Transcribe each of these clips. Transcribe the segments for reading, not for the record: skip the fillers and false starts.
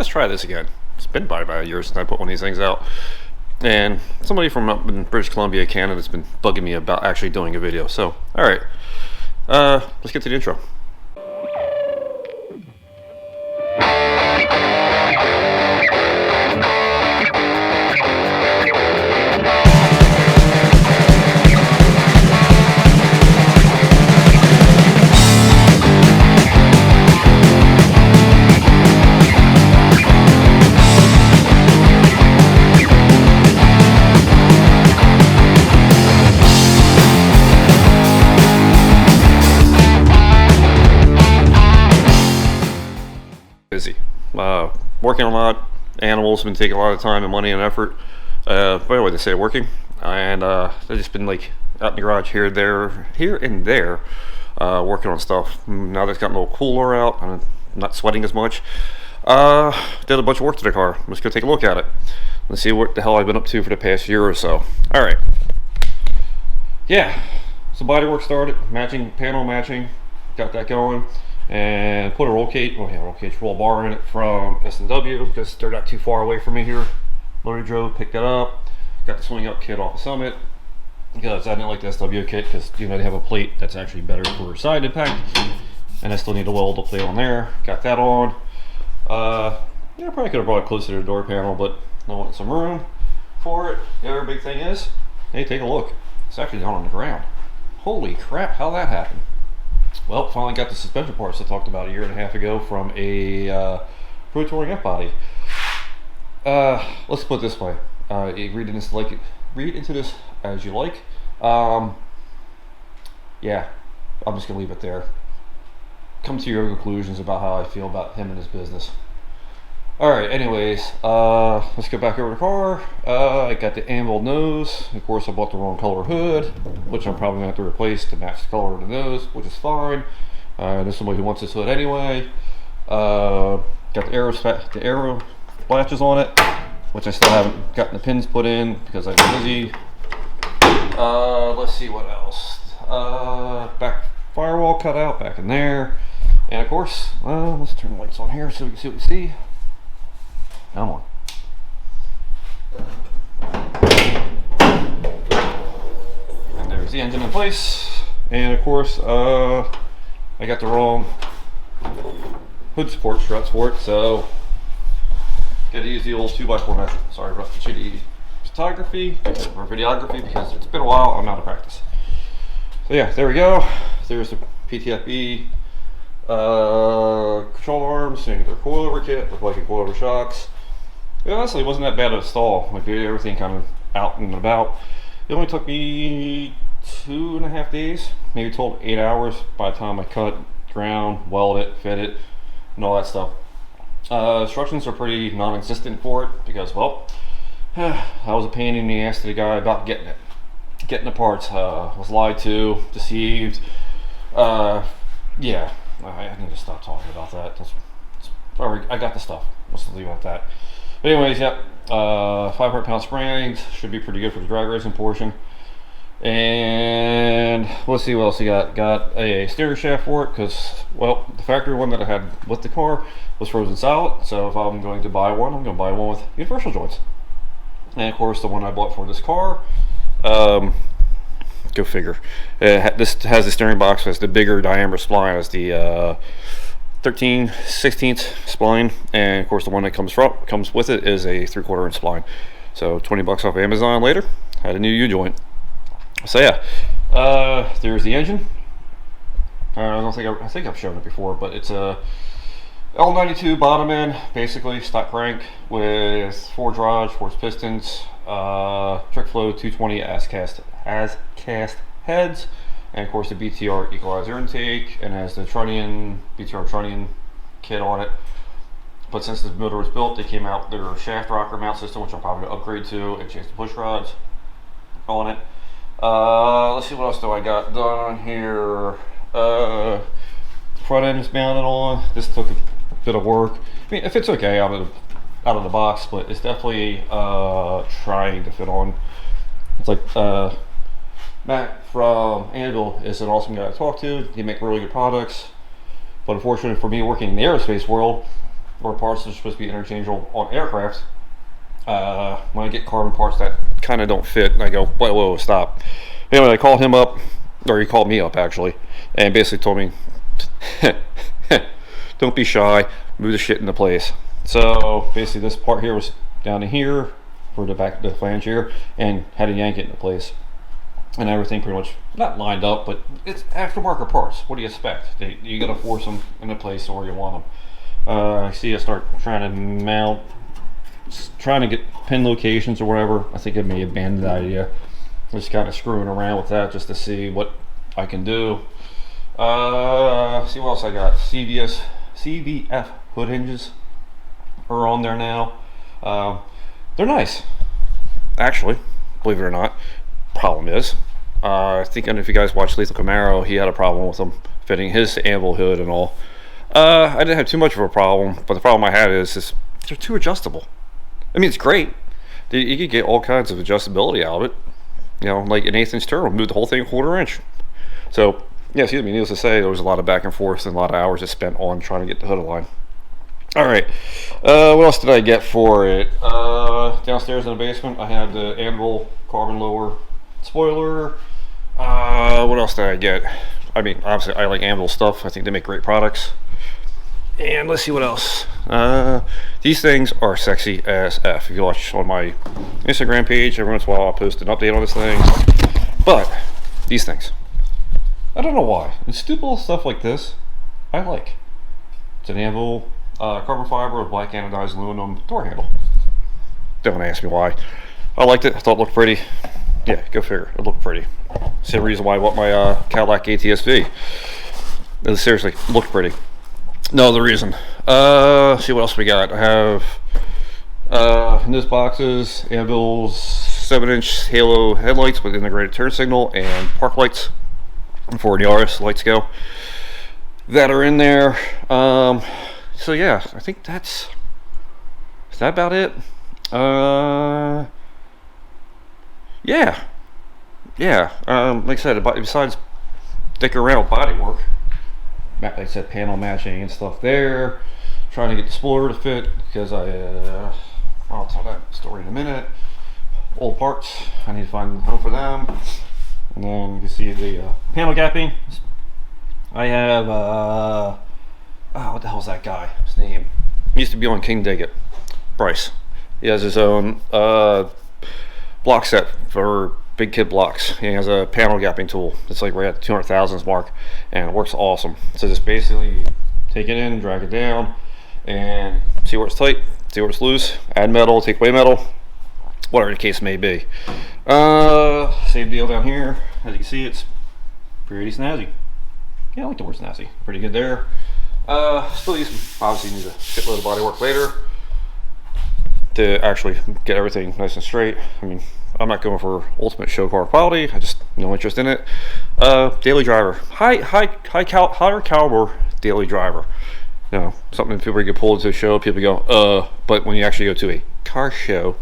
let's try this again. It's been about a year since I put one of these things out. And somebody from up in British Columbia, Canada has been bugging me about actually doing a video. So, alright. Let's get to the intro. Busy. Working a lot. Animals have been taking a lot of time and money and effort. By the way, they say working. And I've just been like out in the garage here and there, working on stuff. Now that it's gotten a little cooler out, I'm not sweating as much. Did a bunch of work to the car. I'm just gonna take a look at it. Let's see what the hell I've been up to for the past year or so. Alright. Yeah. So Bodywork started, panel matching, got that going. And put a roll bar in it from S&W because they're not too far away from me here. Literally drove, picked it up, got the swing up kit off the Summit because I didn't like the SW kit because they have a plate that's actually better for side impact, and I still need to weld the plate on there. Got that on. I probably could have brought it closer to the door panel, but I wanted some room for it. The other big thing is, hey, take a look. It's actually down on the ground. Holy crap! How that happened? Well, finally got the suspension parts I talked about a year and a half ago from a Pro Touring F-body. Let's put it this way. Read into this as you like. Yeah, I'm just going to leave it there. Come to your conclusions about how I feel about him and his business. Alright, anyways, let's get back over the car. I got the anvil nose. Of course, I bought the wrong color hood, which I'm probably going to have to replace to match the color of the nose, which is fine. There's somebody who wants this hood anyway. Got the arrow latches on it, which I still haven't gotten the pins put in because I've been busy. Let's see what else. Back firewall cut out back in there. And of course, let's turn the lights on here so we can see what we see. Come on. And there's the engine in place. And of course, I got the wrong hood support struts for it, so gotta use the old 2x4 method. Sorry about the shitty photography or videography because it's been a while. I'm out of practice. So yeah, there we go. There's the PTFE control arms, their coilover kit with like a coilover shocks. It honestly wasn't that bad of a install. Like everything kind of out and about. It only took me 2.5 days, maybe 8 hours by the time I cut, ground, weld it, fit it, and all that stuff. Instructions are pretty non-existent for it because, well, I was a pain in the ass to the guy about getting the parts. Was lied to, deceived. Yeah, I need to stop talking about that. I got the stuff. Let's leave it at that. But anyways, yep, 500-pound springs should be pretty good for the drag racing portion. And let's see what else we got. Got a steering shaft for it because, well, the factory one that I had with the car was frozen solid. So if I'm going to buy one, I'm going to buy one with universal joints. And of course, the one I bought for this car, go figure. This has the steering box, has the bigger diameter spline as the 13/16 spline, and of course the one that comes with it is a 3/4 inch spline. So $20 off Amazon later, had a new U-joint. So yeah, there's the engine. I think I've shown it before, but it's a L92 bottom end, basically stock crank with 4 drives, 4 pistons, trick flow 220 as cast heads. And of course the BTR equalizer intake, and has the BTR trunnion kit on it. But since the motor was built, they came out their shaft rocker mount system, which I'm probably going to upgrade to, and change the push rods on it. Let's see what else do I got done here. Front end is mounted on. This took a bit of work. I mean, if it's okay out of the box, but it's definitely trying to fit on. It's like Matt from Anvil is an awesome guy to talk to. They make really good products, but unfortunately for me working in the aerospace world, or parts that are supposed to be interchangeable on aircraft, when I get carbon parts that kind of don't fit, and I go, whoa, stop. Anyway, I called him up, or he called me up actually, and basically told me, don't be shy, move the shit into place. So basically this part here was down to here for the back of the flange here, and had to yank it into place. And everything pretty much not lined up, but it's aftermarket parts. What do you expect? You gotta force them into place where you want them. I see I start trying to mount, trying to get pin locations or whatever. I think I may abandon the idea. Just kind of screwing around with that just to see what I can do. See what else I got. CVF hood hinges are on there now. They're nice, actually, believe it or not. Problem is, I think, I don't know if you guys watched Lethal Camaro, he had a problem with them fitting his anvil hood and all. I didn't have too much of a problem, but the problem I had is they're too adjustable. I mean, it's great. You could get all kinds of adjustability out of it. You know, like an 1/8 inch turtle, move the whole thing a 1/4 inch. So, yeah, excuse me, needless to say, there was a lot of back and forth and a lot of hours spent on trying to get the hood aligned. Alright, what else did I get for it? Downstairs in the basement, I had the anvil carbon lower spoiler. What else did I get? I mean, obviously I like anvil stuff. I think they make great products. And let's see what else. These things are sexy as F. If you watch on my Instagram page, every once in a while I'll post an update on this thing. But these things, I don't know why. And stupid little stuff like this, I like. It's an anvil carbon fiber with black anodized aluminum door handle. Don't ask me why. I liked it. I thought it looked pretty. Yeah, go figure. It looked pretty. Same reason why I want my Cadillac ATS-V. It seriously looked pretty. No other reason. See what else we got. I have in those boxes anvils, 7-inch halo headlights with integrated turn signal and park lights for the RS lights go that are in there. So yeah, I think is that about it? Yeah. Like I said, besides dicking around with Bodywork, like I said, panel matching and stuff there, trying to get the spoiler to fit because I'll tell that story in a minute. Old parts, I need to find a home for them. And then you can see the panel gapping. I have what the hell is that guy? His name? He used to be on King Dig It. Bryce. He has his own block set for big kid blocks. He has a panel gapping tool. It's like right at the 200,000s mark, and it works awesome. So just basically take it in, drag it down, and see where it's tight, see where it's loose, add metal, take away metal, whatever the case may be. Same deal down here. As you can see, it's pretty snazzy. Yeah, I like the word snazzy. Pretty good there. Still obviously need a shitload of bodywork later to actually get everything nice and straight. I mean, I'm not going for ultimate show car quality. I just no interest in it. Daily driver, higher caliber daily driver. You know, something people get pulled to a show. People go, but when you actually go to a car show,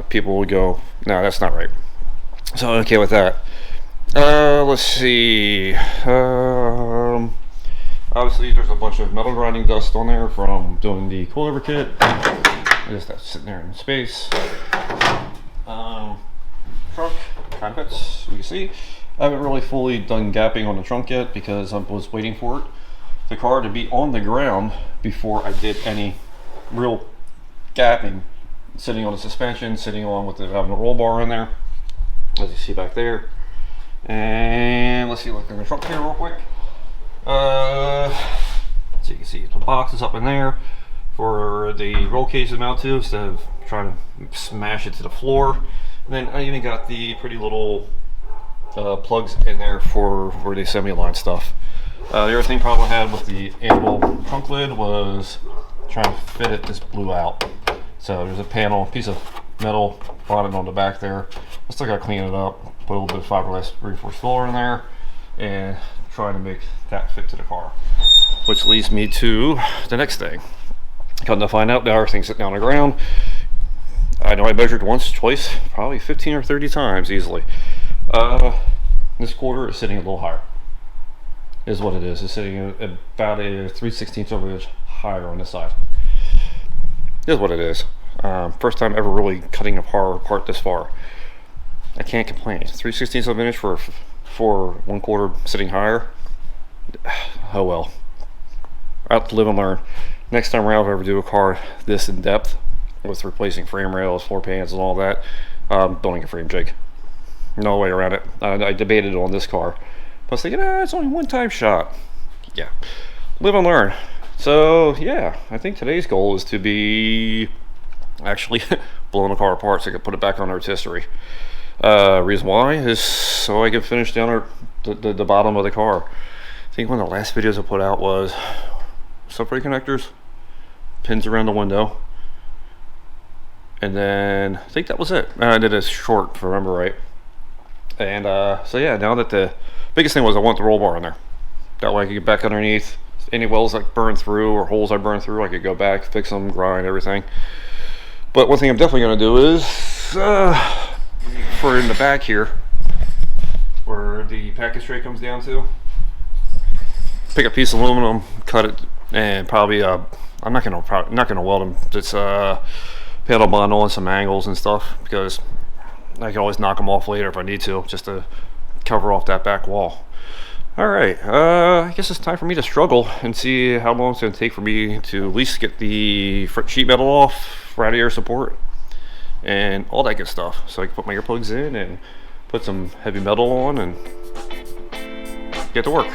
people will go, no, that's not right. So I'm okay with that. Let's see. Obviously, there's a bunch of metal grinding dust on there from doing the coilover kit. Just that's sitting there in space. Trunk kind of fits. You can see I haven't really fully done gapping on the trunk yet because I was waiting for the car to be on the ground before I did any real gapping. Sitting on the suspension, sitting on with having a roll bar in there, as you see back there. And let's see, look in the trunk here real quick. So you can see the box is up in there for the roll cage to mount to instead of trying to smash it to the floor. And then I even got the pretty little plugs in there for the assembly line stuff. The other thing problem I had with the anvil trunk lid was trying to fit it. This blew out. So there's a panel, piece of metal bottom on the back there. I still got to clean it up, put a little bit of fiberglass reinforced filler in there, and try to make that fit to the car. Which leads me to the next thing. Come to find out, now everything's sitting on the ground. I know I measured once, twice, probably 15 or 30 times easily. This quarter is sitting a little higher. Is what it is. It's sitting at about a 3/16 of an inch higher on this side. This is what it is. First time ever really cutting a car apart this far. I can't complain. 3/16 of an inch for 1/4 sitting higher. Oh well. I have to live and learn. Next time around, if I ever do a car this in depth with replacing frame rails, floor pans, and all that, building a frame jig. No way around it. I debated on this car. But I was thinking, it's only one time shot. Yeah. Live and learn. So, yeah, I think today's goal is to be actually blowing the car apart so I can put it back on the rotisserie. Reason why is so I can finish down the bottom of the car. I think one of the last videos I put out was subframe connectors, pins around the window, and then I think that was it. I did a short, if I remember right. And so yeah, now that the biggest thing was I want the roll bar in there. That way I could get back underneath. Any wells that burn through or holes I burn through, I could go back, fix them, grind, everything. But one thing I'm definitely going to do is, for in the back here, where the package tray comes down to, pick a piece of aluminum, cut it, and probably I'm not gonna weld them. Just panel bond on some angles and stuff, because I can always knock them off later if I need to, just to cover off that back wall. Alright, I guess it's time for me to struggle and see how long it's going to take for me to at least get the front sheet metal off, radiator support, and all that good stuff. So I can put my earplugs in and put some heavy metal on and get to work.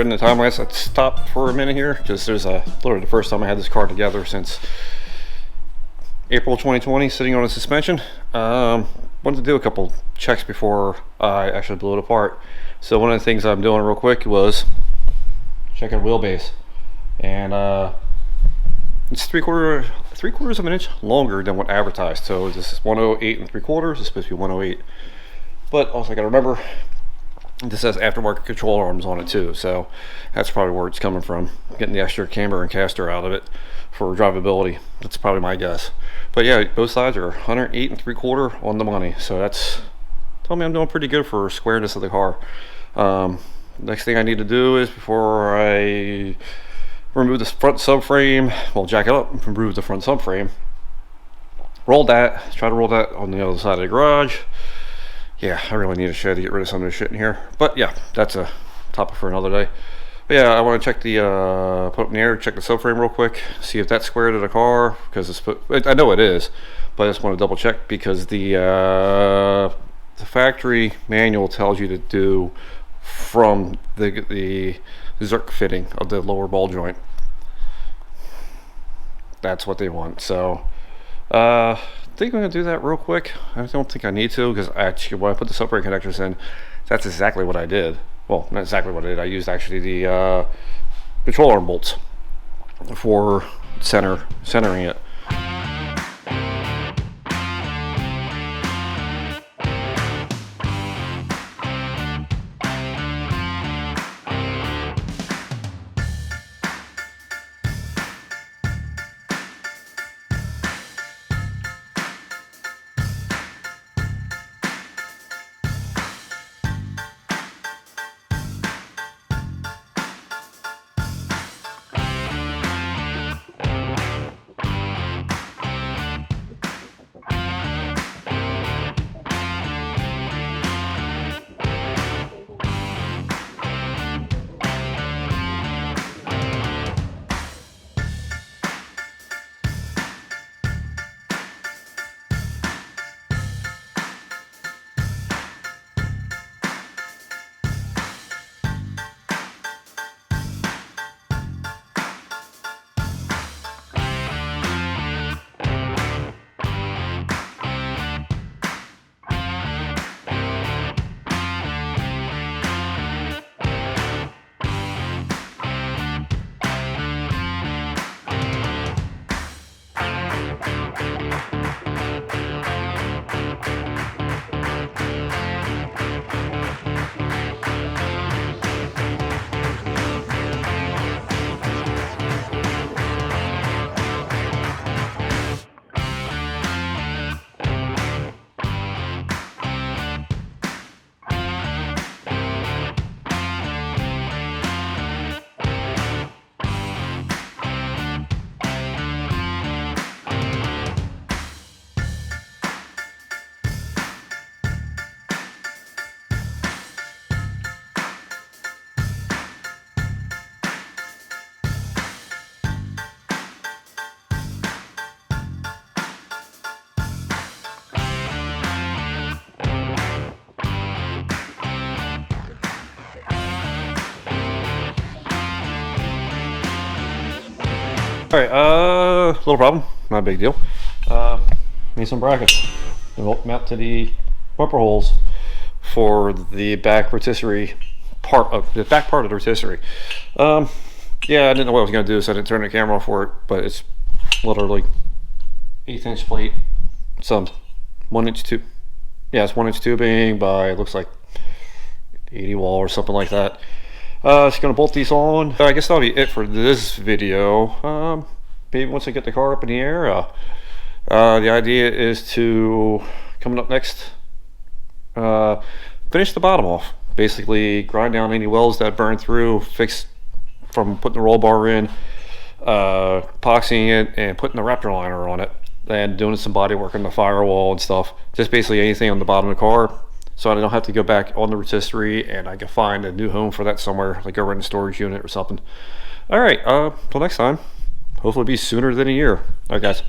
In the time lapse, I stopped for a minute here because there's literally the first time I had this car together since April 2020, sitting on a suspension. Wanted to do a couple checks before I actually blew it apart. So one of the things I'm doing real quick was checking wheelbase, and it's three quarters of an inch longer than what advertised. So this is 108 3/4. It's supposed to be 108, but also I got to remember, this has aftermarket control arms on it too, so that's probably where it's coming from. Getting the extra camber and caster out of it for drivability. That's probably my guess. But yeah, both sides are 108 3/4 on the money, so that's telling me I'm doing pretty good for squareness of the car. Next thing I need to do is, before I remove the front subframe, well, jack it up, remove the front subframe, try to roll that on the other side of the garage. Yeah, I really need a shed to get rid of some of the shit in here. But yeah, that's a topic for another day. But yeah, I want to check the, put it in the air, check the subframe real quick, see if that's square to the car, because I know it is, but I just want to double check, because the factory manual tells you to do from the Zerk fitting of the lower ball joint. That's what they want. So, I think I'm going to do that real quick. I don't think I need to, because actually when I put the subframe connectors in, it's that's exactly what I did. Well, not exactly what I did. I used actually the control arm bolts for centering it. All right, little problem, not a big deal. Need some brackets to mount to the bumper holes for the back rotisserie part of the rotisserie. Yeah, I didn't know what I was gonna do, so I didn't turn the camera off for it. But it's literally 1/8 inch plate, some 1-inch tube. Yeah, it's 1-inch tubing by looks like 80 wall or something like that. Just gonna bolt these on. I guess that'll be it for this video. Maybe once I get the car up in the air, the idea is to, coming up next, finish the bottom off. Basically grind down any welds that burn through, fix from putting the roll bar in, epoxying it, and putting the Raptor liner on it, and doing some body work on the firewall and stuff. Just basically anything on the bottom of the car, so I don't have to go back on the rotisserie and I can find a new home for that somewhere, like over in a storage unit or something. All right, till next time. Hopefully it'll be sooner than a year. All right, guys.